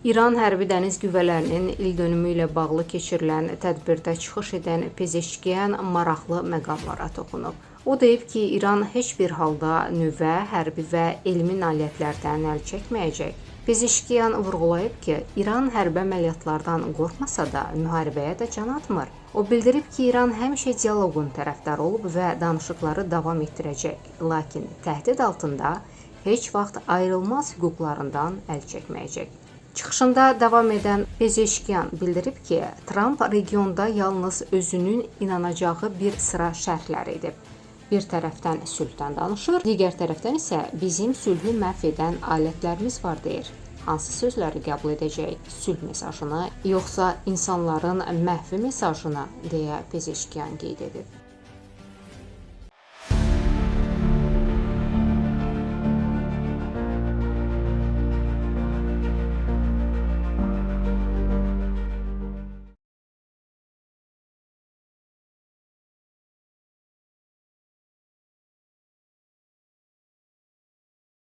İran hərbi dəniz qüvvələrinin ildönümü ilə bağlı keçirilən tədbirdə çıxış edən Pezeşkiyan maraqlı məqamlara toxunub. O deyib ki, İran heç bir halda nüvə, hərbi və elmi nailiyyətlərdən əl çəkməyəcək. Pezeşkiyan vurğulayıb ki, İran hərbi əməliyyatlardan qorxmasa da müharibəyə də can atmır. O bildirib ki, İran həmişə dialoqun tərəfdarı olub və danışıqları davam etdirəcək, lakin təhdid altında heç vaxt ayrılmaz hüquqlarından əl çəkməyəcək. Çıxışında davam edən Pezeşkiyan bildirib ki, Tramp regionda yalnız özünün inanacağı bir sıra şərhlər edib. Bir tərəfdən sülhdən danışır, digər tərəfdən isə bizim sülhü məhv edən alətlərimiz var deyir. Hansı sözləri qəbul edəcək? Sülh mesajını, yoxsa insanların məhvi mesajını deyə Pezeşkiyan qeyd edib.